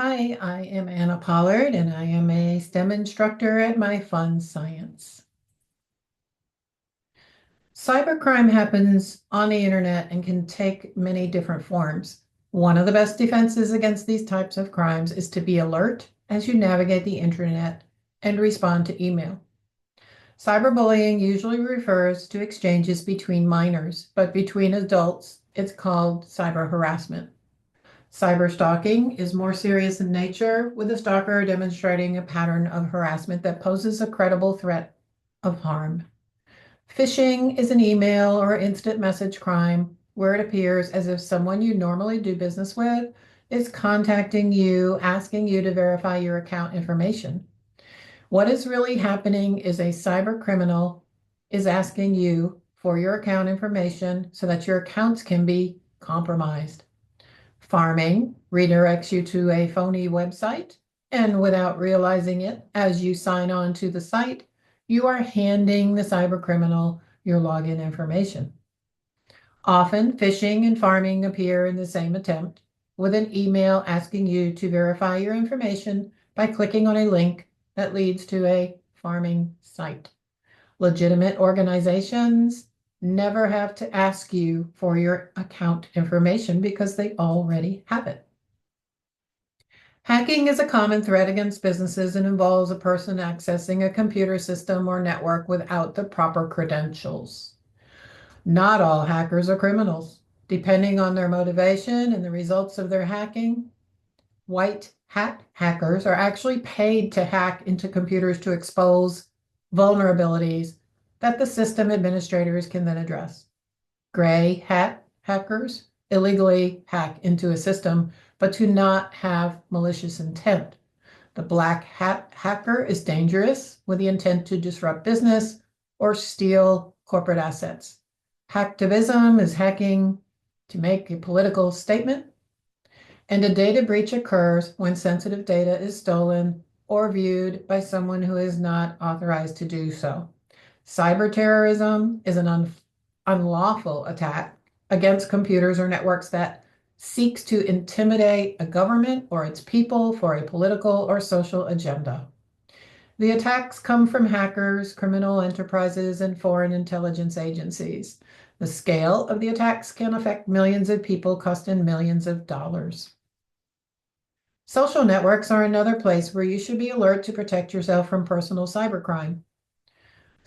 Hi, I am Anna Pollard, and I am a STEM instructor at MyFunScience. Cybercrime happens on the internet and can take many different forms. One of the best defenses against these types of crimes is to be alert as you navigate the internet and respond to email. Cyberbullying usually refers to exchanges between minors, but between adults, it's called cyber harassment. Cyber stalking is more serious in nature, with a stalker demonstrating a pattern of harassment that poses a credible threat of harm. Phishing is an email or instant message crime where it appears as if someone you normally do business with is contacting you, asking you to verify your account information. What is really happening is a cyber criminal is asking you for your account information so that your accounts can be compromised. Farming redirects you to a phony website, and without realizing it, as you sign on to the site, you are handing the cybercriminal your login information. Often, phishing and farming appear in the same attempt, with an email asking you to verify your information by clicking on a link that leads to a farming site. Legitimate organizations never have to ask you for your account information because they already have it. Hacking is a common threat against businesses and involves a person accessing a computer system or network without the proper credentials. Not all hackers are criminals. Depending on their motivation and the results of their hacking, white hat hackers are actually paid to hack into computers to expose vulnerabilities that the system administrators can then address. Gray hat hackers illegally hack into a system, but do not have malicious intent. The black hat hacker is dangerous with the intent to disrupt business or steal corporate assets. Hacktivism is hacking to make a political statement, and a data breach occurs when sensitive data is stolen or viewed by someone who is not authorized to do so. Cyber terrorism is an unlawful attack against computers or networks that seeks to intimidate a government or its people for a political or social agenda. The attacks come from hackers, criminal enterprises, and foreign intelligence agencies. The scale of the attacks can affect millions of people, costing millions of dollars. Social networks are another place where you should be alert to protect yourself from personal cybercrime.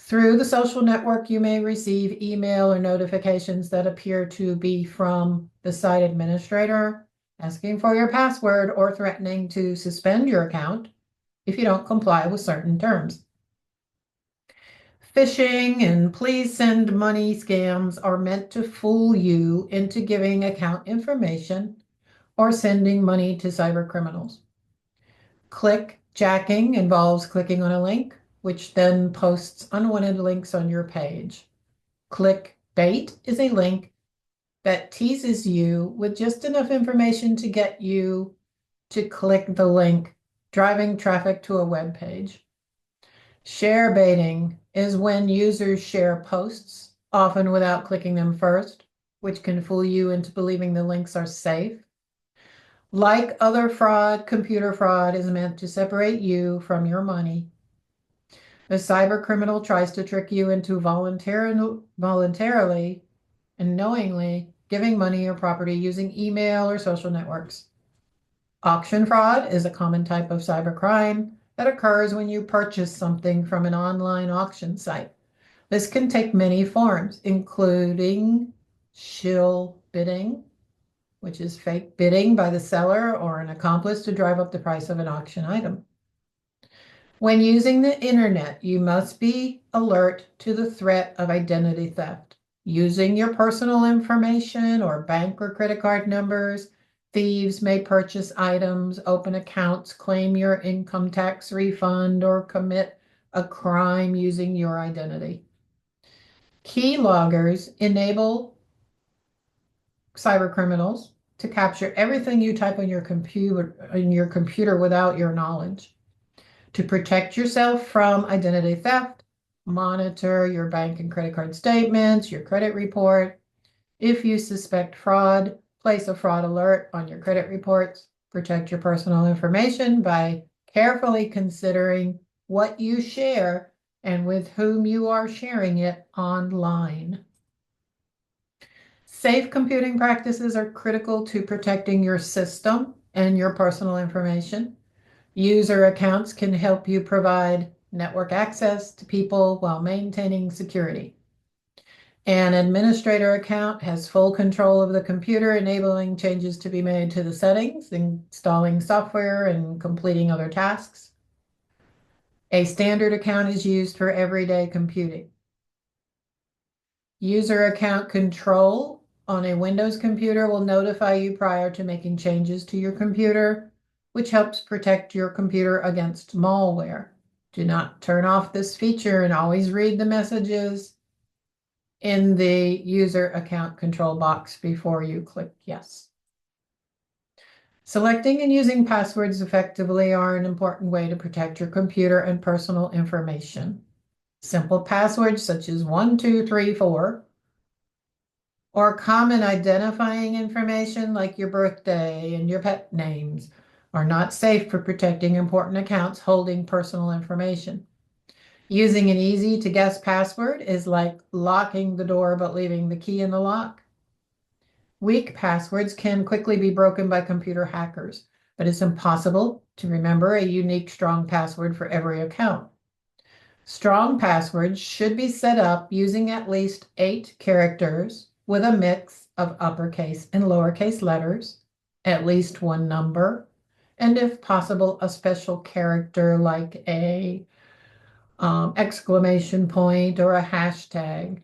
Through the social network, you may receive email or notifications that appear to be from the site administrator, asking for your password or threatening to suspend your account if you don't comply with certain terms. Phishing and please send money scams are meant to fool you into giving account information or sending money to cyber criminals. Clickjacking involves clicking on a link, which then posts unwanted links on your page. Clickbait is a link that teases you with just enough information to get you to click the link, driving traffic to a web page. Share baiting is when users share posts, often without clicking them first, which can fool you into believing the links are safe. Like other fraud, computer fraud is meant to separate you from your money. The cyber criminal tries to trick you into voluntarily and knowingly giving money or property using email or social networks. Auction fraud is a common type of cybercrime that occurs when you purchase something from an online auction site. This can take many forms, including shill bidding, which is fake bidding by the seller or an accomplice to drive up the price of an auction item. When using the internet, you must be alert to the threat of identity theft. Using your personal information or bank or credit card numbers, thieves may purchase items, open accounts, claim your income tax refund, or commit a crime using your identity. Keyloggers enable cyber criminals to capture everything you type on your computer without your knowledge. To protect yourself from identity theft, monitor your bank and credit card statements, your credit report. If you suspect fraud, place a fraud alert on your credit reports. Protect your personal information by carefully considering what you share and with whom you are sharing it online. Safe computing practices are critical to protecting your system and your personal information. User accounts can help you provide network access to people while maintaining security. An administrator account has full control of the computer, enabling changes to be made to the settings, installing software, and completing other tasks. A standard account is used for everyday computing. User account control on a Windows computer will notify you prior to making changes to your computer, which helps protect your computer against malware. Do not turn off this feature and always read the messages in the user account control box before you click yes. Selecting and using passwords effectively are an important way to protect your computer and personal information. Simple passwords such as 1234 or common identifying information like your birthday and your pet names are not safe for protecting important accounts holding personal information. Using an easy-to-guess password is like locking the door but leaving the key in the lock. Weak passwords can quickly be broken by computer hackers, but it's impossible to remember a unique, strong password for every account. Strong passwords should be set up using at least 8 characters with a mix of uppercase and lowercase letters, at least one number, and if possible, a special character like a exclamation point or a hashtag.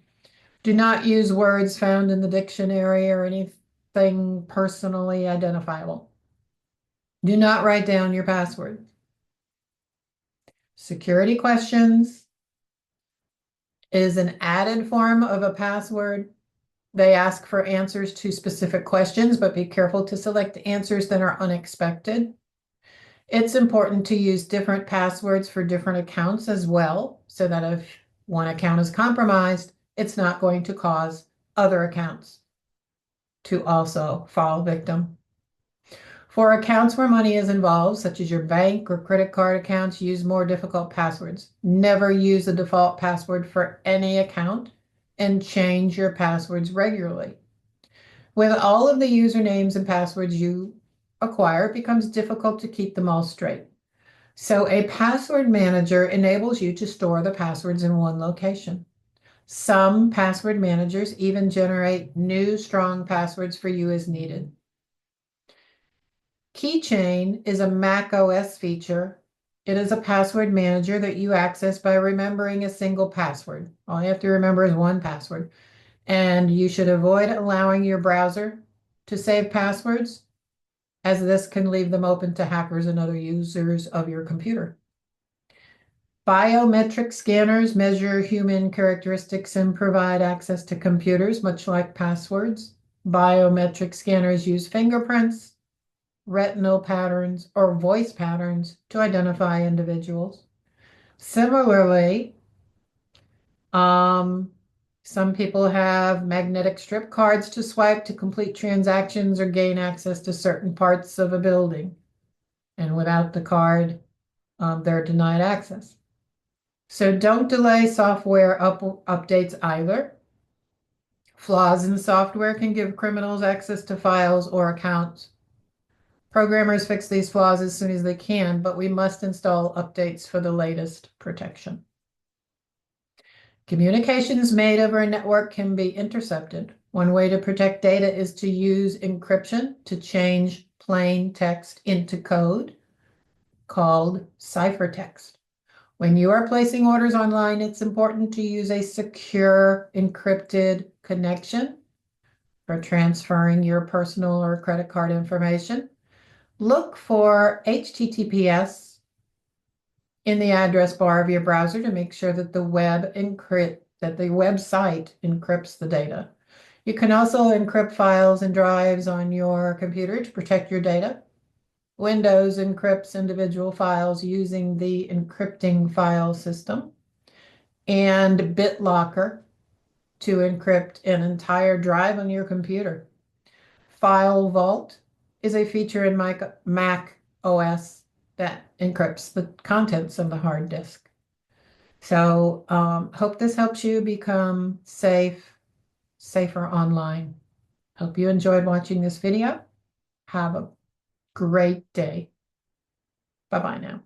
Do not use words found in the dictionary or anything personally identifiable. Do not write down your password. Security questions is an added form of a password. They ask for answers to specific questions, but be careful to select answers that are unexpected. It's important to use different passwords for different accounts as well, so that if one account is compromised, it's not going to cause other accounts to also fall victim. For accounts where money is involved, such as your bank or credit card accounts, use more difficult passwords. Never use a default password for any account and change your passwords regularly. With all of the usernames and passwords you acquire, it becomes difficult to keep them all straight. So a password manager enables you to store the passwords in one location. Some password managers even generate new strong passwords for you as needed. Keychain is a Mac OS feature. It is a password manager that you access by remembering a single password. All you have to remember is one password. And you should avoid allowing your browser to save passwords, as this can leave them open to hackers and other users of your computer. Biometric scanners measure human characteristics and provide access to computers, much like passwords. Biometric scanners use fingerprints, retinal patterns, or voice patterns to identify individuals. Similarly, some people have magnetic strip cards to swipe to complete transactions or gain access to certain parts of a building. And without the card, they're denied access. So don't delay software updates either. Flaws in software can give criminals access to files or accounts. Programmers fix these flaws as soon as they can, but we must install updates for the latest protection. Communications made over a network can be intercepted. One way to protect data is to use encryption to change plain text into code called ciphertext. When you are placing orders online, it's important to use a secure encrypted connection for transferring your personal or credit card information. Look for HTTPS in the address bar of your browser to make sure that the website encrypts the data. You can also encrypt files and drives on your computer to protect your data. Windows encrypts individual files using the encrypting file system, and BitLocker to encrypt an entire drive on your computer. File Vault is a feature in my Mac OS that encrypts the contents of the hard disk. So hope this helps you become safer online. Hope you enjoyed watching this video. Have a great day. Bye-bye now.